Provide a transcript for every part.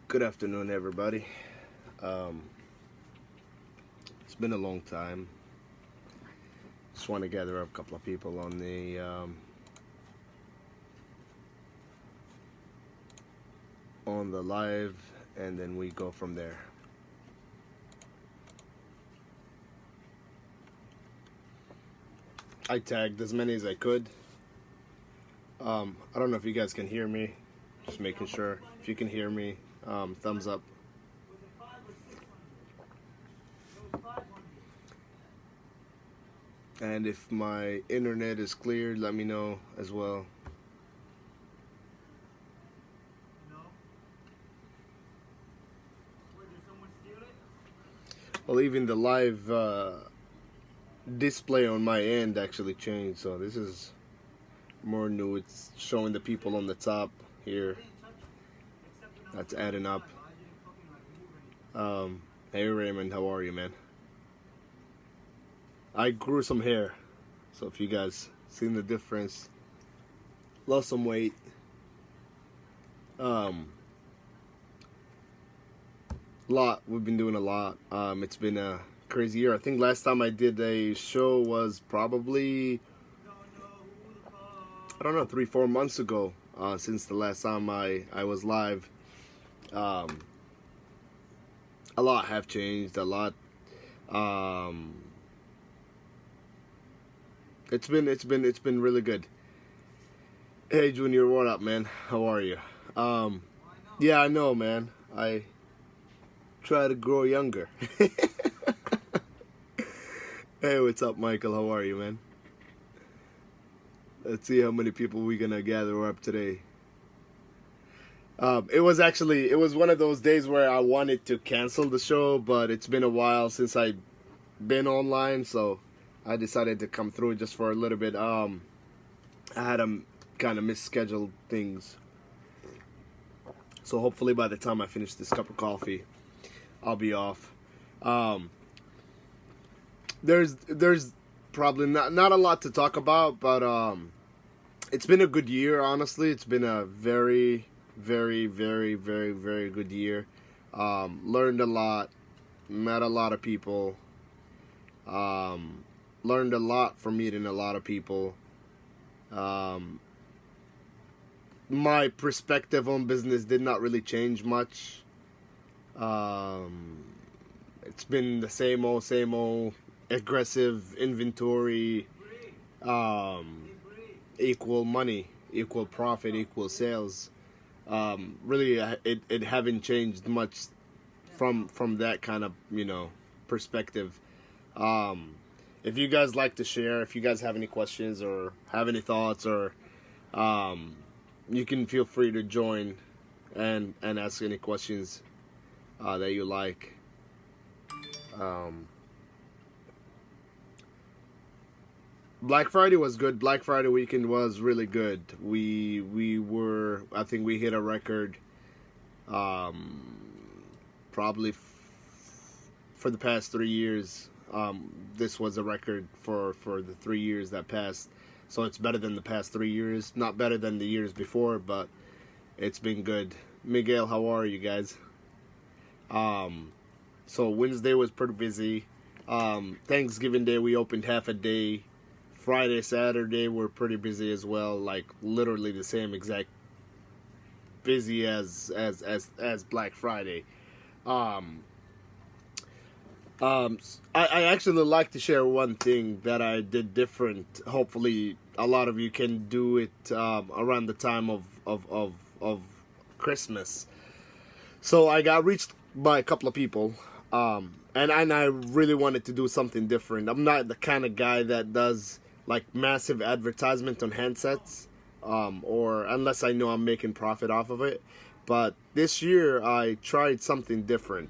Good afternoon, everybody. Um, it's been a long time. Just want to gather up a couple of people on the live, and then we go from there. I tagged as many as I could. I don't know if you guys can hear me. Just making sure. If you can hear me, thumbs up. And if my internet is cleared, let me know as well. Well, even the live display on my end actually changed, so this is more new. It's showing the people on the top here. That's adding up. Hey Raymond, how are you, man? I grew some hair, so if you guys seen the difference, lost some weight. Lot. We've been doing a lot. It's been a crazy year. I think last time I did a show was probably, I don't know, 3-4 months ago. Since the last time I was live, a lot have changed. A lot. It's been really good. Hey Junior, what up, man? How are you? Yeah, I know, man. I try to grow younger. Hey, what's up, Michael? How are you, man? Let's see how many people we're gonna gather up today. It was one of those days where I wanted to cancel the show, but it's been a while since I've been online, so I decided to come through just for a little bit. I had kind of misscheduled things, so hopefully by the time I finish this cup of coffee, I'll be off. There's probably not a lot to talk about, but it's been a good year. Honestly, it's been a very, very, very, very, very good year. Learned a lot, met a lot of people. Learned a lot from meeting a lot of people. My perspective on business did not really change much. It's been the same old aggressive inventory, equal money, equal profit, equal sales. Really, it haven't changed much from that kind of perspective. If you guys like to share, if you guys have any questions or have any thoughts, or you can feel free to join and ask any questions that you like. Black Friday was good. Black Friday weekend was really good. I think we hit a record, probably for the past 3 years. This was a record for the 3 years that passed. So it's better than the past 3 years. Not better than the years before, but it's been good. Miguel, how are you guys? So Wednesday was pretty busy. Thanksgiving Day we opened half a day. Friday, Saturday we're pretty busy as well. Like literally the same exact busy as Black Friday. I actually like to share one thing that I did different. Hopefully, a lot of you can do it around the time of Christmas. So I got reached by a couple of people, and I really wanted to do something different. I'm not the kind of guy that does like massive advertisement on handsets, or unless I know I'm making profit off of it. But this year I tried something different.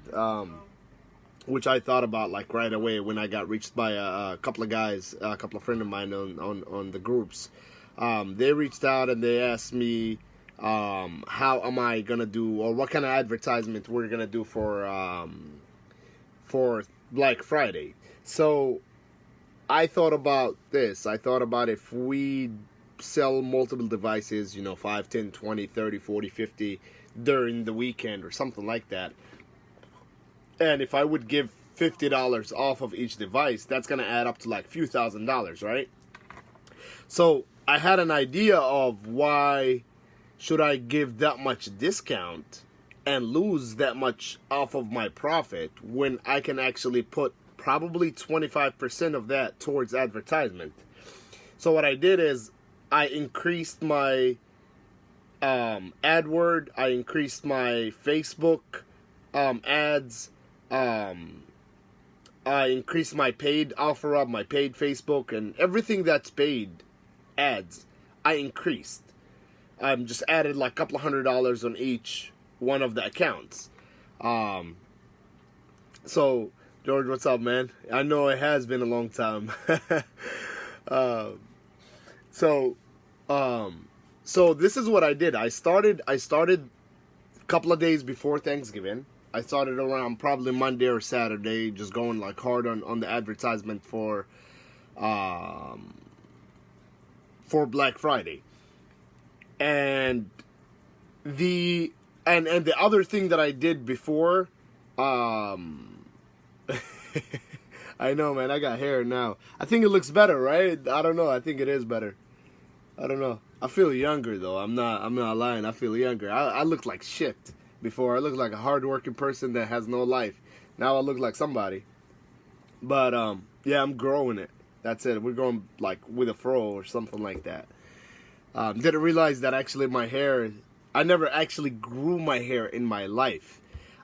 Which I thought about like right away when I got reached by a couple of guys, a couple of friends of mine on the groups. They reached out and they asked me how am I gonna do, or what kind of advertisement we're gonna do for Black Friday. So I thought about this. I thought about if we sell multiple devices, 5, 10, 20, 30, 40, 50 during the weekend or something like that. And if I would give $50 off of each device, that's going to add up to like a few $1,000s, right? So I had an idea of why should I give that much discount and lose that much off of my profit when I can actually put probably 25% of that towards advertisement. So what I did is I increased my AdWord, I increased my Facebook ads, I increased my paid OfferUp, my paid Facebook, and everything that's paid ads, I increased. Just added like a couple of $100 on each one of the accounts. So, George, what's up, man? I know it has been a long time. So this is what I did. I started a couple of days before Thanksgiving. I started around probably Monday or Saturday, just going like hard on the advertisement for Black Friday. And the other thing that I did before, I know, man, I got hair now. I think it looks better, right? I don't know. I think it is better. I don't know. I feel younger though. I'm not lying. I feel younger. I looked like shit before. I looked like a hard-working person that has no life. Now I look like somebody. But yeah, I'm growing it. That's it. We're going like with a fro or something like that. Didn't realize that actually my hair, I never actually grew my hair in my life.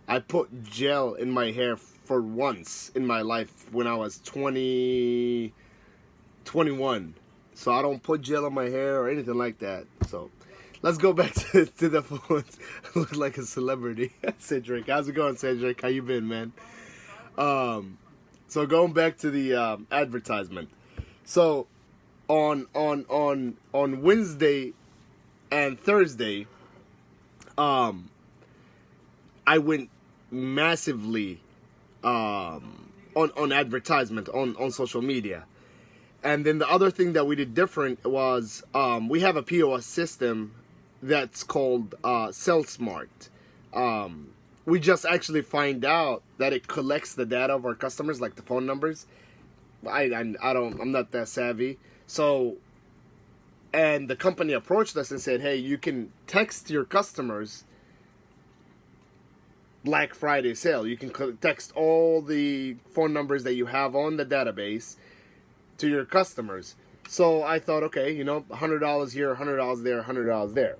I put gel in my hair for once in my life when I was 21. So I don't put gel on my hair or anything like that. So let's go back to the phones. I look like a celebrity. Cedric, how's it going, Cedric? How you been, man? So going back to the advertisement. So on Wednesday and Thursday, I went massively on advertisement on social media. And then the other thing that we did different was we have a POS system that's called SellSmart. We just actually find out that it collects the data of our customers, like the phone numbers. I'm not that savvy. So, and the company approached us and said, hey, you can text your customers Black Friday sale. You can text all the phone numbers that you have on the database to your customers. So I thought, okay, $100 here, $100 there, $100 there.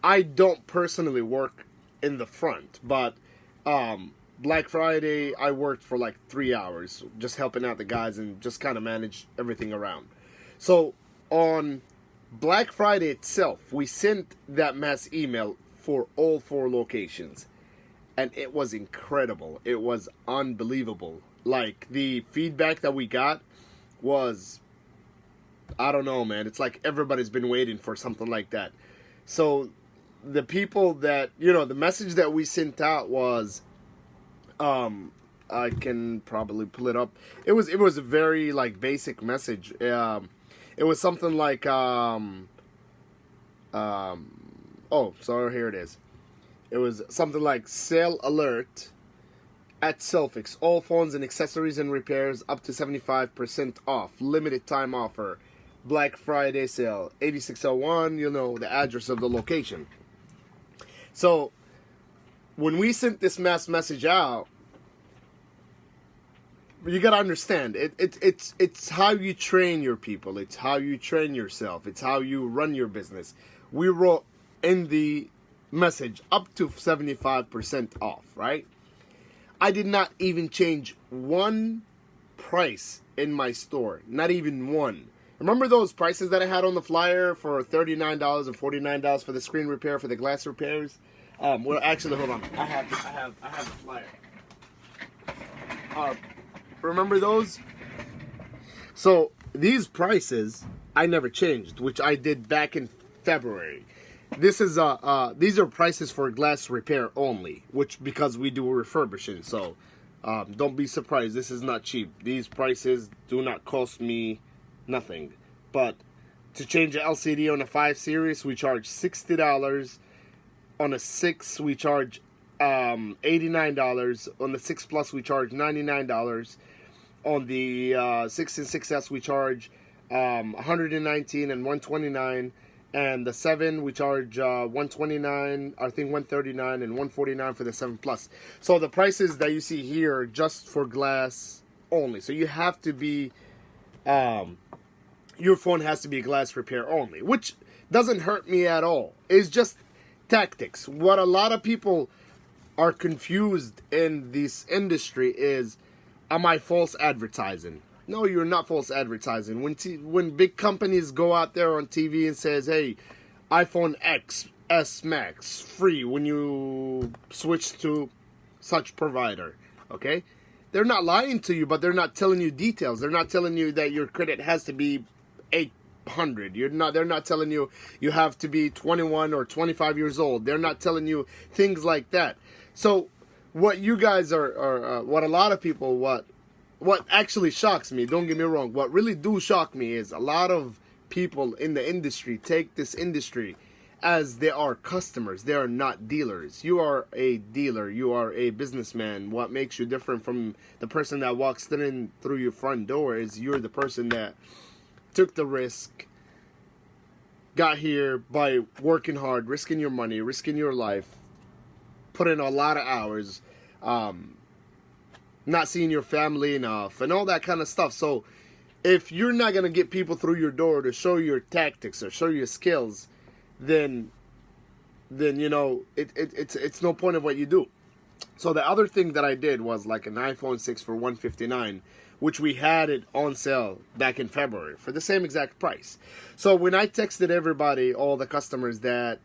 I don't personally work in the front, but Black Friday, I worked for like 3 hours, just helping out the guys and just kind of manage everything around. So on Black Friday itself, we sent that mass email for all 4 locations. And it was incredible. It was unbelievable. Like, the feedback that we got was, I don't know, man. It's like everybody's been waiting for something like that. So the people that, the message that we sent out was, I can probably pull it up. It was a very like basic message. It was something like, oh, so here it is. It was something like sale alert at Selfix. All phones and accessories and repairs up to 75% off. Limited time offer. Black Friday sale. 8601, the address of the location. So when we sent this mass message out, you gotta understand, it's how you train your people. It's how you train yourself. It's how you run your business. We wrote in the message up to 75% off, right? I did not even change one price in my store. Not even one. Remember those prices that I had on the flyer for $39 and $49 for the screen repair, for the glass repairs? Well, actually, hold on. I have the flyer. Remember those? So these prices I never changed, which I did back in February. This is these are prices for glass repair only, which because we do refurbishing. So don't be surprised. This is not cheap. These prices do not cost me nothing. But to change the LCD on a 5 Series, we charge $60 On a 6, we charge $89. On the 6 Plus, we charge $99. On the 6 and 6S, we charge $119 and $129. And the 7, we charge $129, I think $139 and $149 for the 7 Plus. So the prices that you see here are just for glass only. So you have to be, your phone has to be glass repair only, which doesn't hurt me at all. It's just tactics. What a lot of people are confused in this industry is, am I false advertising? No, you're not false advertising. When big companies go out there on TV and says, hey, iPhone XS Max free when you switch to such provider, okay? They're not lying to you, but they're not telling you details. They're not telling you that your credit has to be 800. They're not telling you you have to be 21 or 25 years old. They're not telling you things like that. So what you guys are what a lot of people, what actually shocks me, don't get me wrong, what really do shock me is a lot of people in the industry take this industry as they are customers. They are not dealers. You are a dealer. You are a businessman. What makes you different from the person that walks in through your front door is you're the person that took the risk, got here by working hard, risking your money, risking your life, put in a lot of hours, not seeing your family enough, and all that kind of stuff. So if you're not going to get people through your door to show your tactics or show your skills, then you know, it's no point of what you do. So the other thing that I did was like an iPhone 6 for $159, which we had it on sale back in February for the same exact price. So when I texted everybody, all the customers, that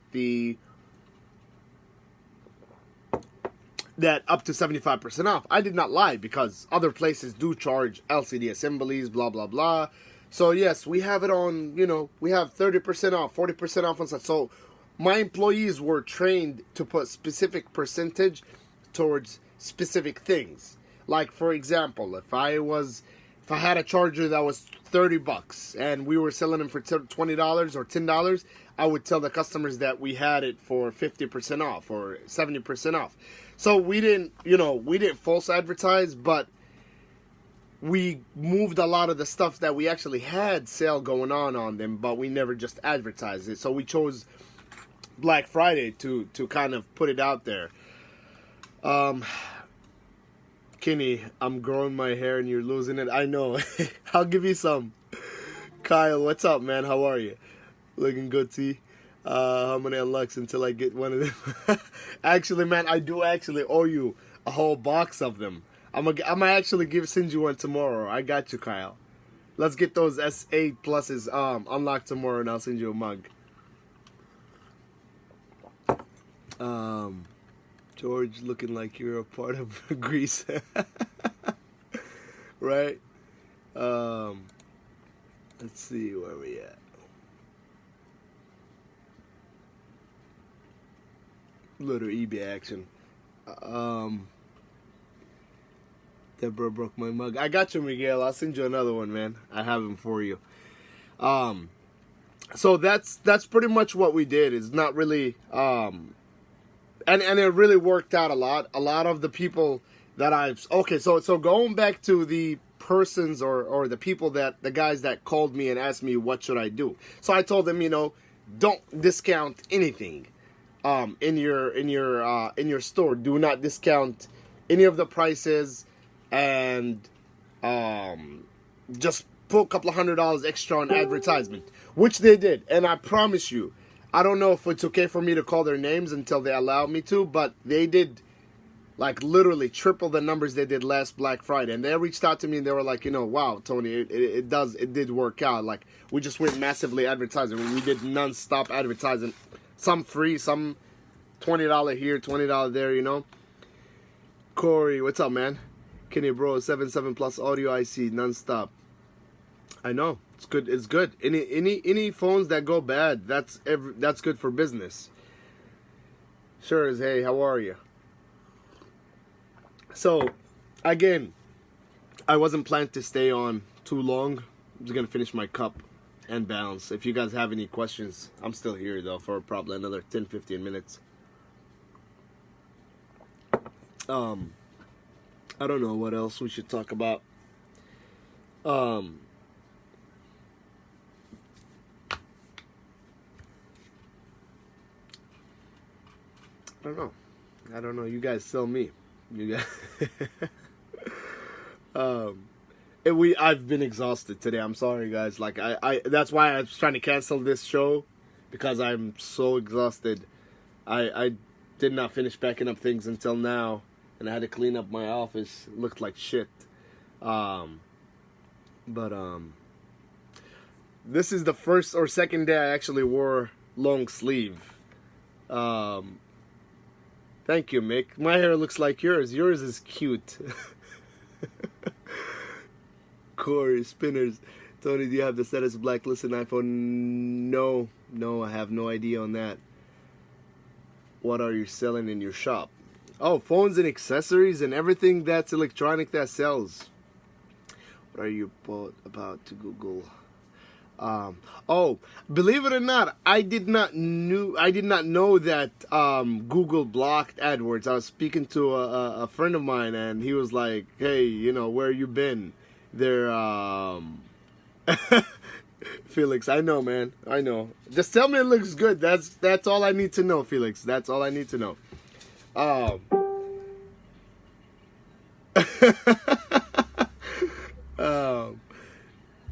up to 75% off, I did not lie, because other places do charge LCD assemblies, blah, blah, blah. So yes, we have it on, you know, we have 30% off, 40% off on such. So my employees were trained to put specific percentage towards specific things. Like, for example, if I had a charger that was $30 and we were selling them for $20 or $10, I would tell the customers that we had it for 50% off or 70% off. So we didn't false advertise, but we moved a lot of the stuff that we actually had sale going on them, but we never just advertised it. So we chose Black Friday to kind of put it out there. Kenny, I'm growing my hair and you're losing it. I know. I'll give you some. Kyle, what's up, man? How are you? Looking good, T. How many unlocks until I get one of them? Actually, man, I do actually owe you a whole box of them. I'm gonna actually send you one tomorrow. I got you, Kyle. Let's get those S8 pluses unlocked tomorrow, and I'll send you a mug. George, looking like you're a part of Greece. Right? Let's see where we at. Little eBay action. Deborah broke my mug. I got you, Miguel. I'll send you another one, man. I have them for you. So that's pretty much what we did. It's not really and it really worked out a lot. A lot of the people that so going back to the persons or the people the guys that called me and asked me what should I do. So I told them, don't discount anything in your store. Do not discount any of the prices, and just put a couple of $100 extra on advertisement, which they did. And I promise you, I don't know if it's okay for me to call their names until they allow me to, but they did like literally triple the numbers they did last Black Friday. And they reached out to me and they were like, wow, Tony, it did work out. Like, we just went massively advertising. We did non-stop advertising. Some free, some $20 here, $20 there, Corey, what's up, man? Kenny, bro, 7 Plus audio IC, non-stop. I know, it's good. It's good. Any phones that go bad, that's good for business. Sure is. Hey, how are you? So, again, I wasn't planning to stay on too long. I'm just gonna finish my cup and bounce. If you guys have any questions, I'm still here though for probably another 10-15 minutes. Um, I don't know what else we should talk about. Um, I don't know. I don't know. You guys tell me. You guys. um, I've been exhausted today. I'm sorry, guys. Like that's why I was trying to cancel this show, because I'm so exhausted. I did not finish packing up things until now, and I had to clean up my office. It looked like shit. But this is the first or second day I actually wore long sleeve. Thank you, Mick. My hair looks like yours. Yours is cute. Corey, spinners. Tony, do you have the status blacklisted iPhone? No, I have no idea on that. What are you selling in your shop? Oh, phones and accessories and everything that's electronic that sells. What are you about to Google? Oh, believe it or not, I did not know that Google blocked AdWords. I was speaking to a friend of mine, and he was like, "Hey, you know, where you been?" They're Felix, I know, man. I know. Just tell me it looks good. That's all I need to know, Felix. That's all I need to know.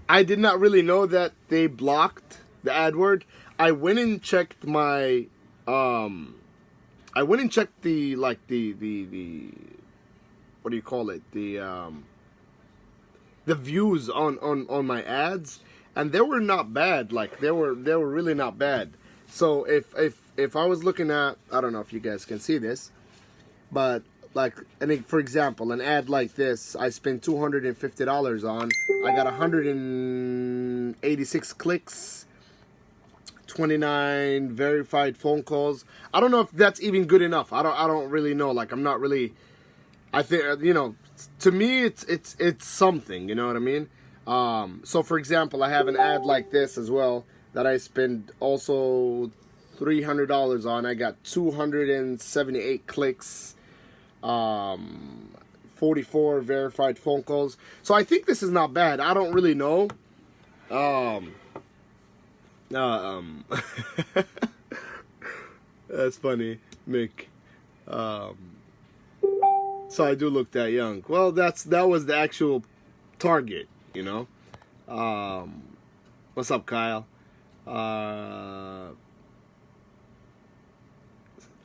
I did not really know that they blocked the AdWord. I went and checked my I went and checked the what do you call it? The views on my ads, and they were not bad. Like they were really not bad. So if I was looking at, I don't know if you guys can see this, but like, for example, an ad like this, I spent $250 on. I got 186 clicks, 29 verified phone calls. I don't know if that's even good enough. I don't really know. Like, I'm not really. I think, you know, to me it's something. You know what I mean? So for example, I have an ad like this as well that I spent also $300 on. I got 278 clicks. 44 verified phone calls. So I think this is not bad. I don't really know. That's funny, Mick. So I do look that young. Well, that was the actual target, you know. What's up, Kyle?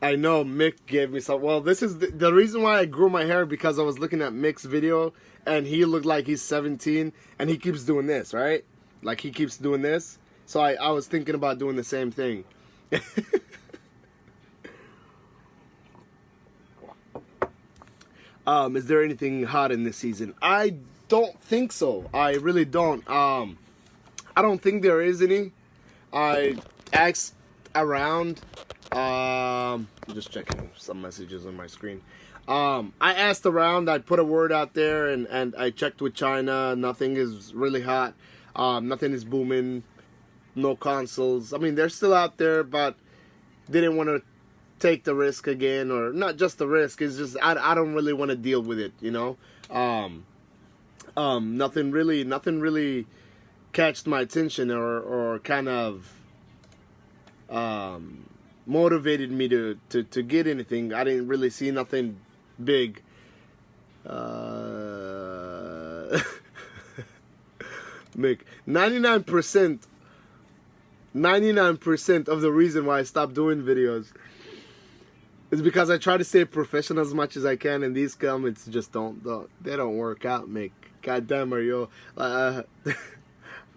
I know Mick gave me some. Well, this is the reason why I grew my hair, because I was looking at Mick's video and he looked like he's 17 and he keeps doing this, right? Like he keeps doing this. So I was thinking about doing the same thing. Is there anything hot in this season? I don't think so. I really don't. I don't think there is any. I asked around. I'm just checking some messages on my screen. I asked around. I put a word out there, and I checked with China. Nothing is really hot. Nothing is booming. No consoles. I mean, they're still out there, but didn't want to take the risk again, or not just the risk. It's just I don't really want to deal with it. You know. Nothing really catched my attention or kind of motivated me to get anything. I didn't really see nothing big. Mick, 99% of the reason why I stopped doing videos is because I try to stay professional as much as I can, and these comments just don't work out, Mick. God damn, Mario. I'm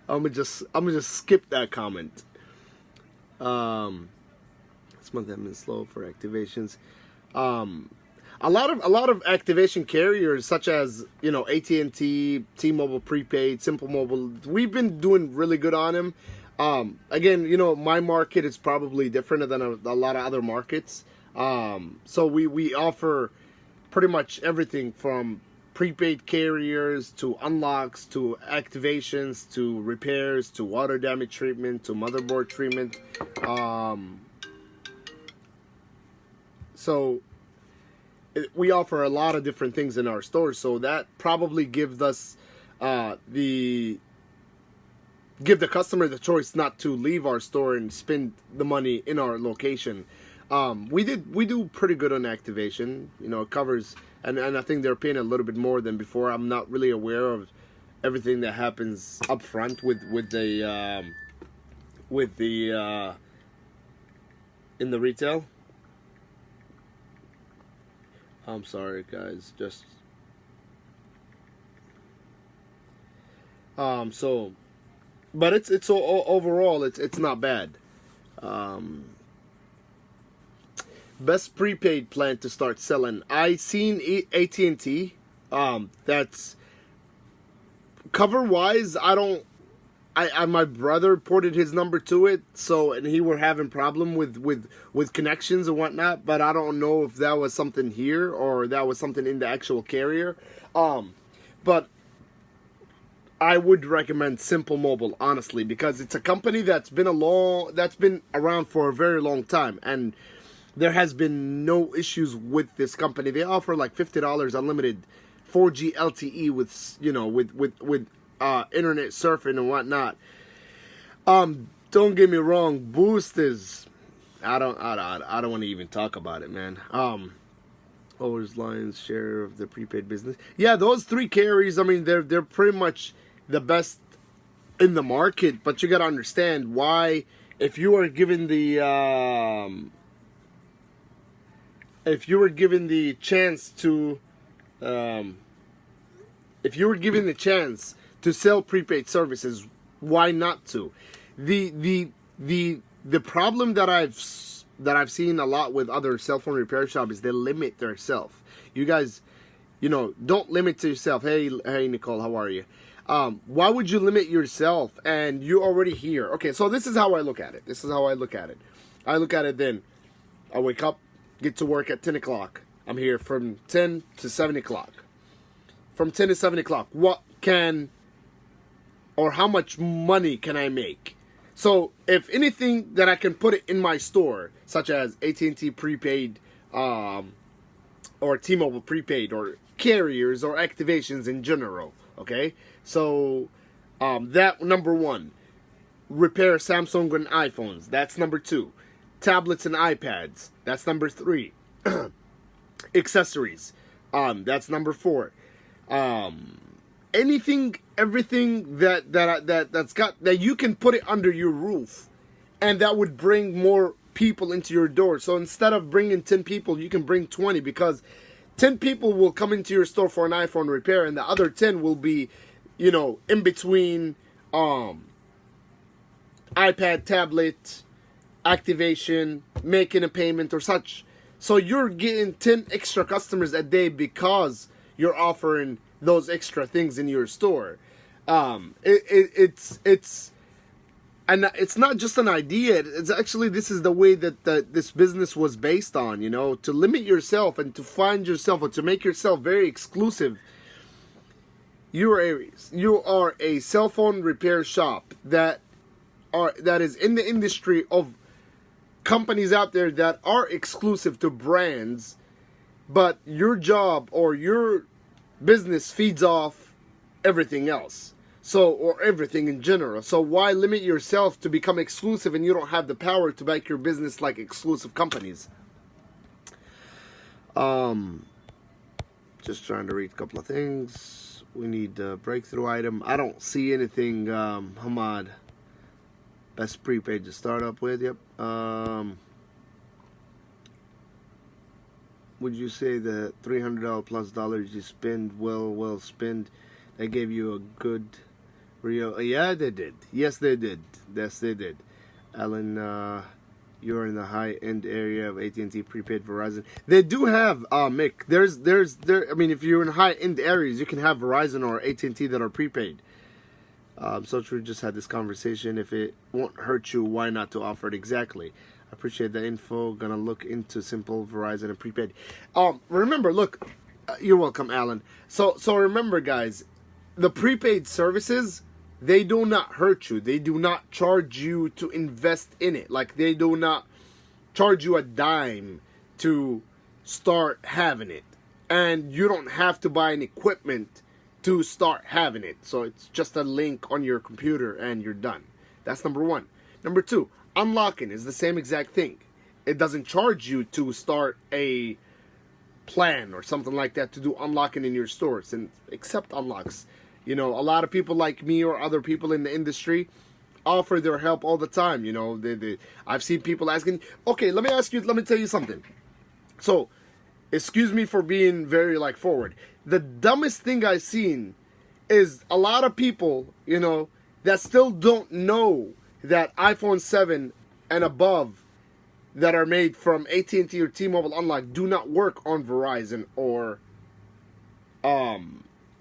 gonna just skip that comment. This month I've been slow for activations. A lot of activation carriers, such as, you know, AT&T, T-Mobile prepaid, Simple Mobile, we've been doing really good on them. Again, you know, my market is probably different than a lot of other markets. So we offer pretty much everything from prepaid carriers to unlocks to activations to repairs to water damage treatment to motherboard treatment. So we offer a lot of different things in our stores, so that probably gives us the give the customer the choice not to leave our store and spend the money in our location. We do pretty good on activation. You know, it covers, and I think they're paying a little bit more than before. I'm not really aware of everything that happens up front with the in the retail. I'm sorry, guys. Just so, but it's overall it's not bad. Um, Best prepaid plan to start selling. I seen AT&T. That's cover wise. I don't. My brother ported his number to it, so and he were having problem with connections and whatnot. But I don't know if that was something here or that was something in the actual carrier. But I would recommend Simple Mobile, honestly, because it's a company that's been around for a very long time, and there has been no issues with this company. They offer like $50 unlimited 4G LTE with internet surfing and whatnot. Don't get me wrong, Boost is I don't want to even talk about it, man. Always Lion's share of the prepaid business. Yeah, those three carriers, I mean, they're pretty much the best in the market, but you got to understand why. If you are given the chance to sell prepaid services, why not to? The problem that I've seen a lot with other cell phone repair shops is they limit themselves. You guys, don't limit to yourself. Hey Nicole, how are you? Why would you limit yourself? And you're already here. Okay, so this is how I look at it. I look at it then. I wake up, get to work at 10 o'clock. I'm here from 10 to 7 o'clock. From 10 to 7 o'clock, how much money can I make? So, if anything that I can put it in my store, such as AT&T prepaid, or T-Mobile prepaid, or carriers, or activations in general, okay? So, that number one. Repair Samsung and iPhones, that's number two. Tablets and iPads, that's number three. Accessories, that's number four. Everything that you can put it under your roof, and that would bring more people into your door. So instead of bringing 10 people, you can bring 20, because 10 people will come into your store for an iPhone repair, and the other 10 will be, in between iPad, tablet, activation, making a payment or such. So you're getting 10 extra customers a day because you're offering those extra things in your store. It's not just an idea. It's actually, this is the way that this business was based on, to limit yourself and to find yourself or to make yourself very exclusive. You are a cell phone repair shop that is in the industry of companies out there that are exclusive to brands, but your job or your business feeds off everything else, or everything in general. So why limit yourself to become exclusive, and you don't have the power to make your business like exclusive companies? Just trying to read a couple of things. We need a breakthrough item. I don't see anything. Hamad, best prepaid to start up with. Yep. Would you say the $300 plus dollars you spend well spent? They gave you a good real. Yeah, they did. Yes, they did. Alan, you're in the high end area of AT&T prepaid Verizon. They do have Mick. I mean, if you're in high end areas, you can have Verizon or AT&T that are prepaid. So we just had this conversation. If it won't hurt you, why not to offer it? Exactly. Appreciate the info. Gonna look into Simple, Verizon, and prepaid. Remember, look, you're welcome, Alan. So remember, guys, the prepaid services, they do not hurt you. They do not charge you to invest in it. Like, they do not charge you a dime to start having it. And you don't have to buy an equipment to start having it. So it's just a link on your computer and you're done. That's number one. Number two, unlocking is the same exact thing. It doesn't charge you to start a plan or something like that to do unlocking in your stores and accept unlocks. You know, a lot of people like me or other people in the industry offer their help all the time. You know, I've seen people asking, okay, let me tell you something. So, excuse me for being very like forward. The dumbest thing I've seen is a lot of people, you know, that still don't know that iPhone 7 and above that are made from AT&T or T-Mobile Unlock do not work on Verizon or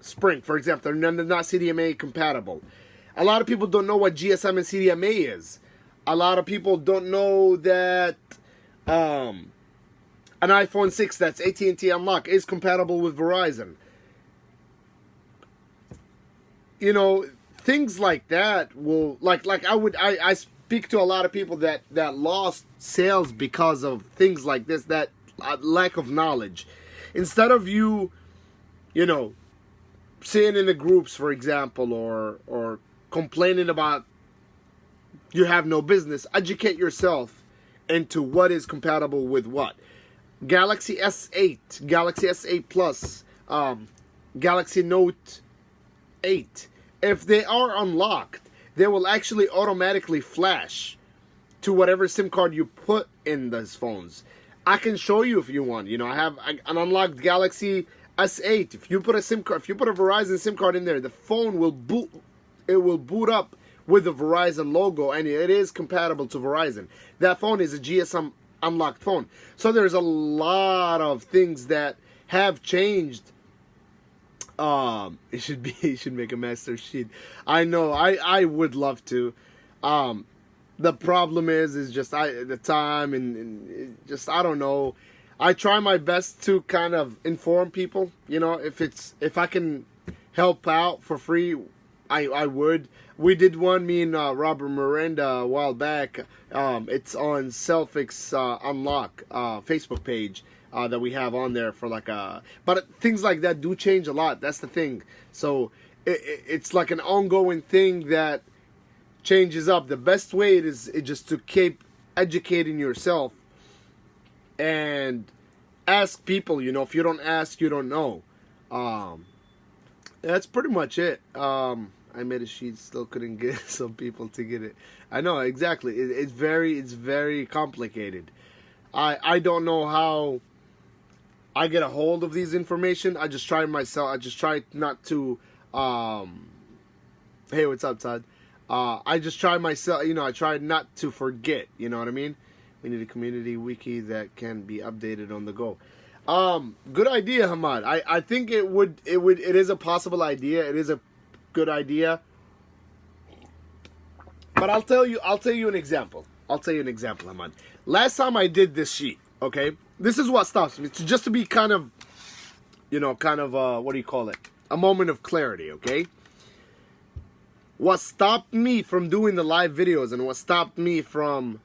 Sprint, for example. They're not CDMA compatible. A lot of people don't know what GSM and CDMA is. A lot of people don't know that an iPhone 6 that's AT&T Unlock is compatible with Verizon. You know, things like that will I speak to a lot of people that lost sales because of things like this, that lack of knowledge. Instead of you know, sitting in the groups, for example, or complaining about you have no business, educate yourself into what is compatible with what. Galaxy S8, Galaxy S8 Plus, Galaxy Note 8, if they are unlocked, they will actually automatically flash to whatever SIM card you put in those phones. I can show you if you want. You know, I have an unlocked Galaxy S8. If you put a SIM card, if you put a Verizon SIM card in there, the phone will boot. It will boot up with the Verizon logo, and it is compatible to Verizon. That phone is a GSM unlocked phone. So there's a lot of things that have changed. It should make a master sheet. I know, I would love to. The problem is just the time and just, I don't know. I try my best to kind of inform people. You know, if I can help out for free, I would. We did one, me and Robert Miranda, a while back. It's on Selfix Unlock Facebook page. That we have on there for like but things like that do change a lot. That's the thing. So it's like an ongoing thing that changes up. The best way is just to keep educating yourself and ask people. You know, if you don't ask, you don't know. That's pretty much it. I made a sheet, still couldn't get some people to get it. I know, exactly. It's very complicated. I don't know how I get a hold of these information. I just try myself. I just try not to. Hey, what's up, Todd? I just try myself. You know, I try not to forget. You know what I mean? We need a community wiki that can be updated on the go. Good idea, Hamad. I think it is a possible idea. It is a good idea. But I'll tell you an example. Hamad. Last time I did this sheet, okay? This is what stops me. Just to be kind of, what do you call it? A moment of clarity, okay? What stopped me from doing the live videos and what stopped me from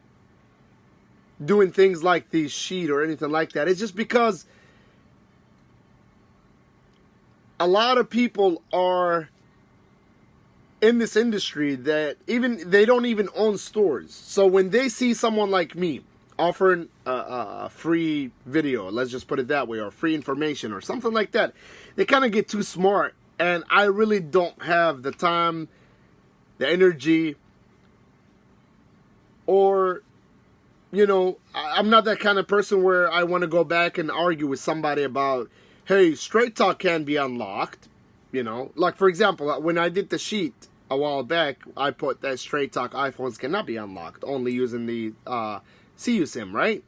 doing things like the sheet or anything like that is just because a lot of people are in this industry that they don't even own stores. So when they see someone like me offering a free video, let's just put it that way, or free information or something like that, they kind of get too smart, and I really don't have the time, the energy, or, you know, I'm not that kind of person where I want to go back and argue with somebody about, hey, Straight Talk can be unlocked, you know. Like, for example, when I did the sheet a while back, I put that Straight Talk iPhones cannot be unlocked, only using the CU SIM, right?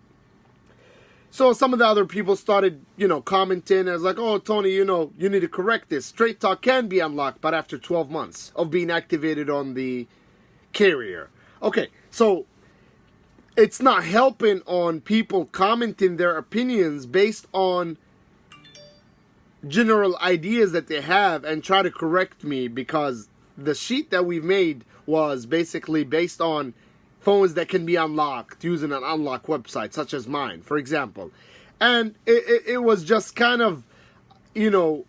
So some of the other people started, you know, commenting. I was like, oh, Tony, you know, you need to correct this. Straight Talk can be unlocked, but after 12 months of being activated on the carrier. Okay, so it's not helping on people commenting their opinions based on general ideas that they have and try to correct me, because the sheet that we've made was basically based on phones that can be unlocked using an unlock website such as mine, for example. And it was just kind of, you know,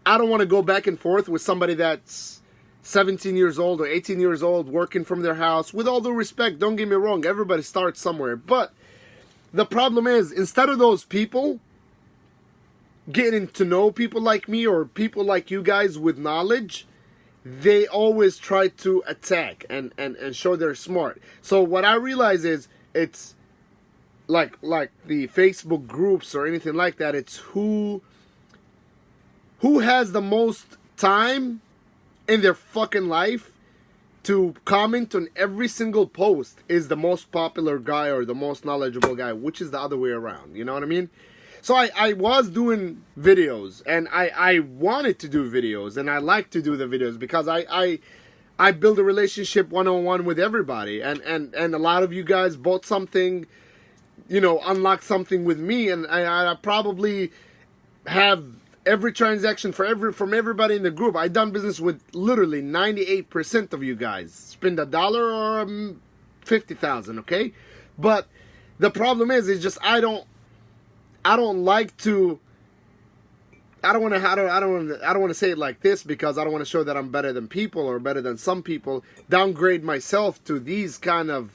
I don't want to go back and forth with somebody that's 17 years old or 18 years old working from their house. With all due respect, don't get me wrong, everybody starts somewhere. But the problem is, instead of those people getting to know people like me or people like you guys with knowledge, they always try to attack and show they're smart. So what I realize is, it's like the Facebook groups or anything like that, it's who has the most time in their fucking life to comment on every single post is the most popular guy or the most knowledgeable guy, which is the other way around. You know what I mean? So I was doing videos, and I wanted to do videos, and I like to do the videos because I build a relationship one-on-one with everybody, and a lot of you guys bought something, you know, unlocked something with me, and I probably have every transaction from everybody in the group. I done business with literally 98% of you guys. Spend $1 or 50,000, okay? But the problem is just I don't like to. I don't want to say it like this because I don't want to show that I'm better than people or better than some people. Downgrade myself to these kind of,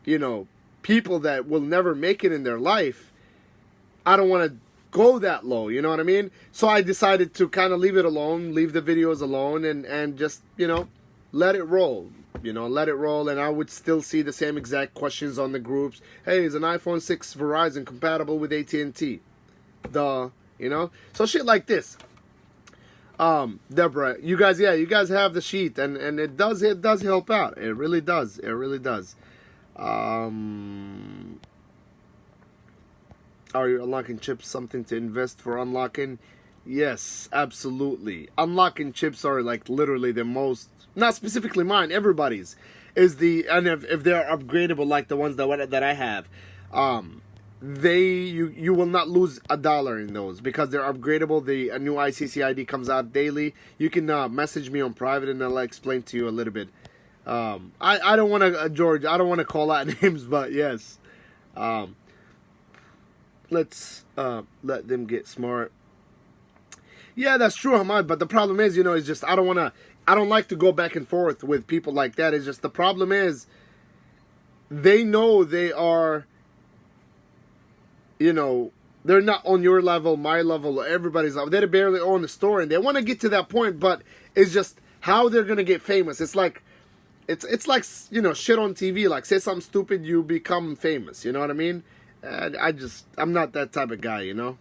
you know, people that will never make it in their life. I don't want to go that low, you know what I mean? So I decided to kind of leave it alone, leave the videos alone, and just, you know, let it roll. You know, let it roll, and I would still see the same exact questions on the groups. Hey, is an iPhone 6 Verizon compatible with AT&T? Duh, you know? So shit like this. Deborah, you guys have the sheet, and it does help out. It really does. It really does. Are you unlocking chips something to invest for unlocking? Yes, absolutely. Unlocking chips are like literally the most, not specifically mine, everybody's, is the, and if they're upgradable like the ones that I have, you will not lose $1 in those because they're upgradable. A new ICC comes out daily. You can message me on private and I'll explain to you a little bit. I don't want to, George, I don't want to call out names, but yes. Let's let them get smart. Yeah, that's true, Hamad, but the problem is, you know, it's just I don't like to go back and forth with people like that. It's just the problem is they know they are, you know, they're not on your level, my level, everybody's level. They barely own the store, and they want to get to that point, but it's just how they're going to get famous. It's like, you know, shit on TV, like say something stupid, you become famous, you know what I mean? And I'm not that type of guy, you know?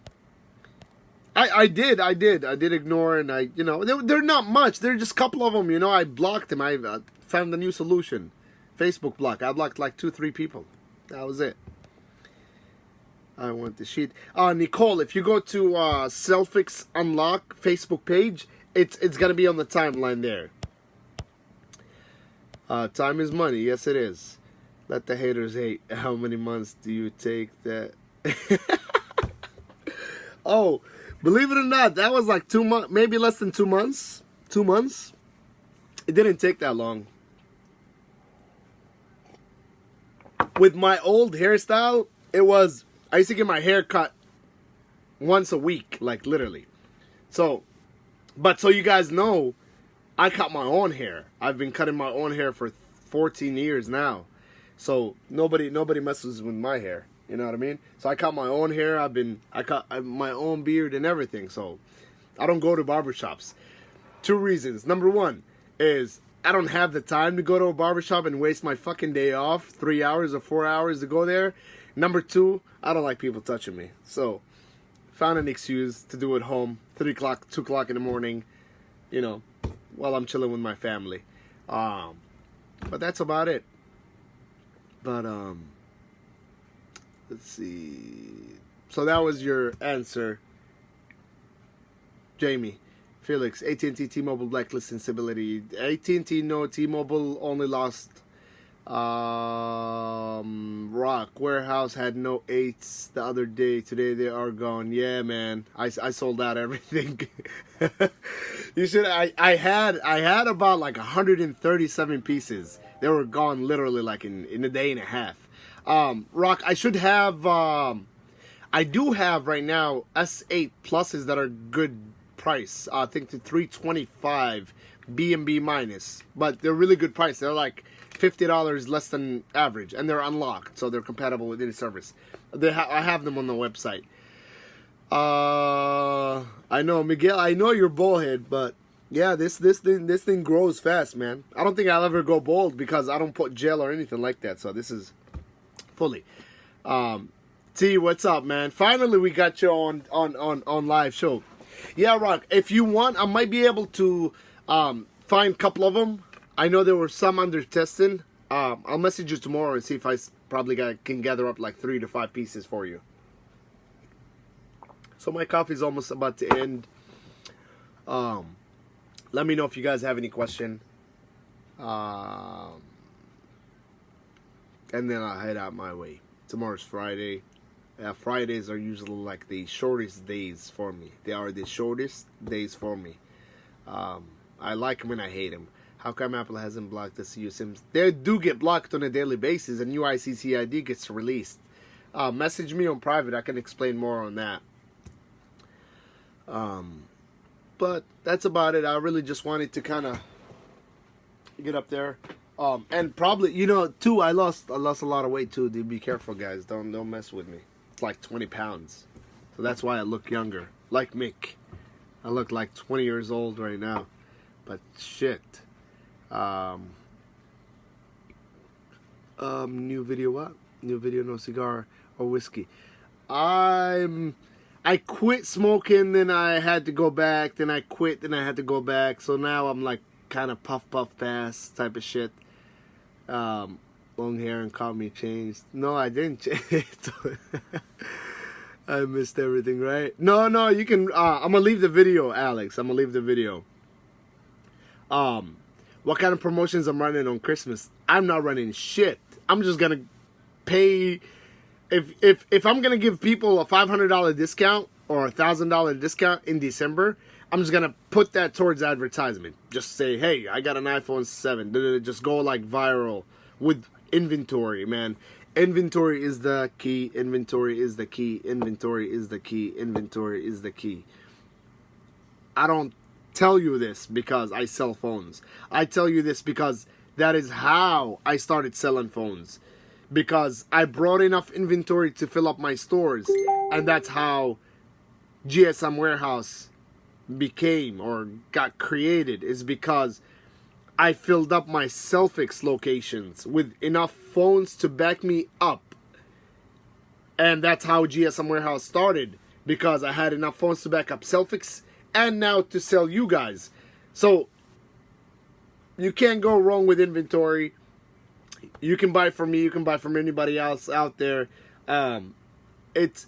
I did ignore, and you know, they're not much. They're just a couple of them, you know. I blocked them. I found a new solution. Facebook block. I blocked like 2-3 people. That was it. I want the sheet. Nicole, if you go to Selfix Unlock Facebook page, it's gonna be on the timeline there. Time is money. Yes, it is. Let the haters hate. How many months do you take that? Oh, believe it or not, that was like 2 months, maybe less than 2 months. 2 months. It didn't take that long. With my old hairstyle, I used to get my hair cut once a week, like literally. So you guys know, I cut my own hair. I've been cutting my own hair for 14 years now. So nobody messes with my hair. You know what I mean? So I cut my own hair. I cut my own beard and everything. So I don't go to barbershops. 2 reasons. Number 1 is I don't have the time to go to a barbershop and waste my fucking day off, 3 hours or 4 hours to go there. Number 2, I don't like people touching me. So found an excuse to do it home, 3 o'clock, 2 o'clock in the morning, you know, while I'm chilling with my family. But that's about it. But let's see. So that was your answer, Jamie. Felix, AT&T T-Mobile blacklist instability. AT&T, no. T-Mobile only lost. Rock warehouse had no 8s the other day. Today they are gone. Yeah, man. I sold out everything. You should. I had about like 137 pieces. They were gone literally like in a day and a half. Rock, I should have I do have right now S8 pluses that are good price. I think the 325 B&B minus, but they're really good price. They're like $50 less than average, and they're unlocked, so they're compatible with any service. I have them on the website. I know, Miguel. I know you're bullhead, but yeah, this thing grows fast, man. I don't think I'll ever go bald because I don't put gel or anything like that. So this is fully. T, what's up, man? Finally, we got you on live show. Yeah, Rock. If you want, I might be able to find a couple of them. I know there were some under testing. I'll message you tomorrow and see if I can gather up like 3 to 5 pieces for you. So my coffee's almost about to end. Let me know if you guys have any question. And then I'll head out my way. Tomorrow's Friday. Fridays are usually like the shortest days for me. They are the shortest days for me. I like them and I hate them. How come Apple hasn't blocked the CU SIMs? They do get blocked on a daily basis, and UICC ID gets released. Message me on private. I can explain more on that. But that's about it. I really just wanted to kind of get up there. And probably, too, I lost a lot of weight too. Be careful, guys. Don't mess with me. It's like 20 pounds. So that's why I look younger. Like Mick. I look like 20 years old right now. But shit. New video what? New video, no cigar or whiskey. I quit smoking, then I had to go back, then I quit, then I had to go back. So now I'm like kind of puff pass type of shit. Long hair and call me changed. No, I didn't change. I missed everything, right? No, you can, I'm gonna leave the video, Alex. I'm gonna leave the video. What kind of promotions I'm running on Christmas? I'm not running shit. I'm just gonna pay. If I'm gonna give people a $500 discount or a $1,000 discount in December, I'm just gonna put that towards advertisement. Just say, hey, I got an iPhone 7. Just go like viral with inventory, man. Inventory is the key. Inventory is the key. Inventory is the key. Inventory is the key. I don't tell you this because I sell phones. I tell you this because that is how I started selling phones. Because I brought enough inventory to fill up my stores, and that's how GSM Warehouse became or got created, is because I filled up my Selfix locations with enough phones to back me up. And that's how GSM Warehouse started, because I had enough phones to back up Selfix and now to sell you guys. So you can't go wrong with inventory. You can buy from me. You can buy from anybody else out there. It's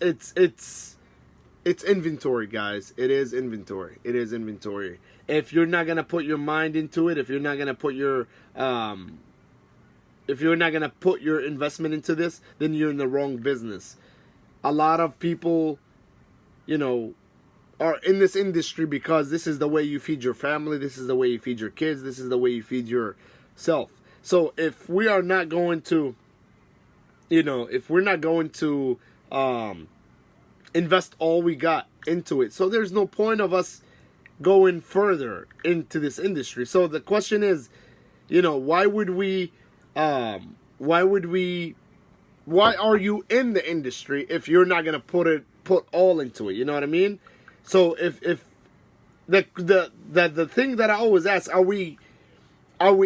inventory, guys. It is inventory. It is inventory. If you're not gonna put your mind into it, if you're not gonna put your investment into this, then you're in the wrong business. A lot of people, are in this industry because this is the way you feed your family. This is the way you feed your kids. This is the way you feed yourself. So if we are not going to, if we're not going to invest all we got into it, so there's no point of us going further into this industry. So the question is, why are you in the industry if you're not gonna put all into it? You know what I mean? So if the thing that I always ask, are we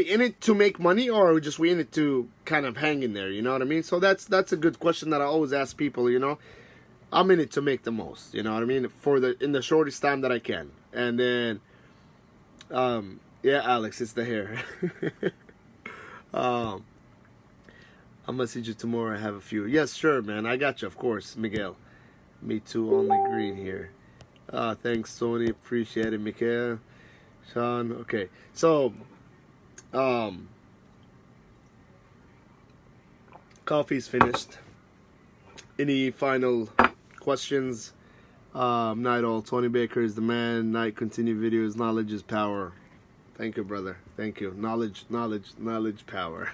in it to make money, or are we in it to kind of hang in there? You know what I mean? So that's a good question that I always ask people. I'm in it to make the most. You know what I mean? In the shortest time that I can. And then, yeah, Alex, it's the hair. I'll message you tomorrow. I have a few. Yes, sure, man. I got you, of course, Miguel. Me too. Only green here. Thanks, Sony. Appreciate it, Miguel. Sean. Okay, so. Coffee's finished. Any final questions? Night all. Tony Baker is the man. Night continue videos. Knowledge is power. Thank you, brother. Thank you. Knowledge, power.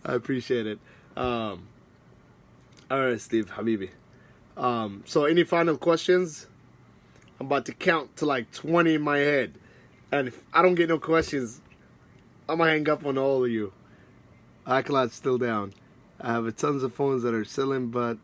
I appreciate it. All right, Steve Habibi. So any final questions? I'm about to count to like 20 in my head. And if I don't get no questions, I'm gonna hang up on all of you. iCloud's still down. I have tons of phones that are selling, but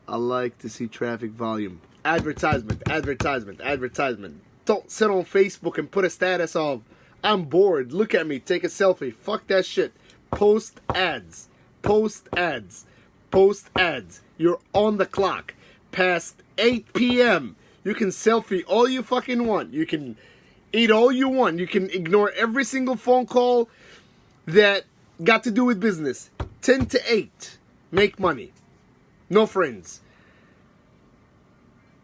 I like to see traffic volume. Advertisement, advertisement, advertisement. Don't sit on Facebook and put a status of, I'm bored, look at me, take a selfie. Fuck that shit. Post ads. Post ads. Post ads. You're on the clock. Past 8 p.m. You can selfie all you fucking want. You can eat all you want. You can ignore every single phone call that got to do with business. 10 to 8. Make money. No friends.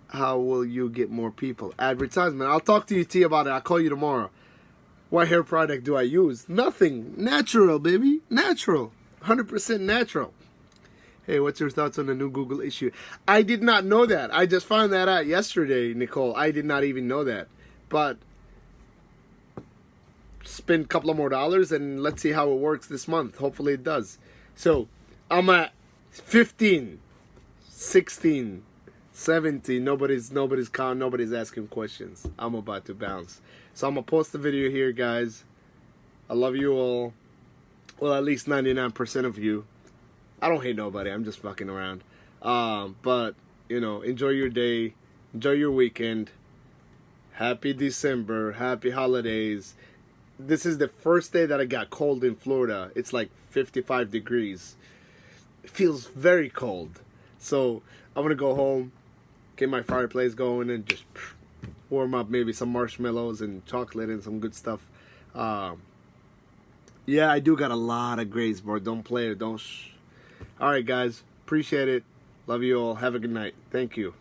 How will you get more people? Advertisement. I'll talk to you, T, about it. I'll call you tomorrow. What hair product do I use? Nothing. Natural, baby. Natural. 100% natural. Hey, what's your thoughts on the new Google issue? I did not know that. I just found that out yesterday, Nicole. I did not even know that. But spend a couple of more dollars and let's see how it works this month. Hopefully it does. So I'm at 15, 16, 17. Nobody's counting. Nobody's asking questions. I'm about to bounce. So I'm going to post the video here, guys. I love you all. Well, at least 99% of you. I don't hate nobody. I'm just fucking around. But, you know, enjoy your day. Enjoy your weekend. Happy December. Happy holidays. This is the first day that I got cold in Florida. It's like 55 degrees. It feels very cold. So I'm going to go home, get my fireplace going, and just warm up maybe some marshmallows and chocolate and some good stuff. Yeah, I do got a lot of grades, bro. Don't play it. Don't. All right, guys. Appreciate it. Love you all. Have a good night. Thank you.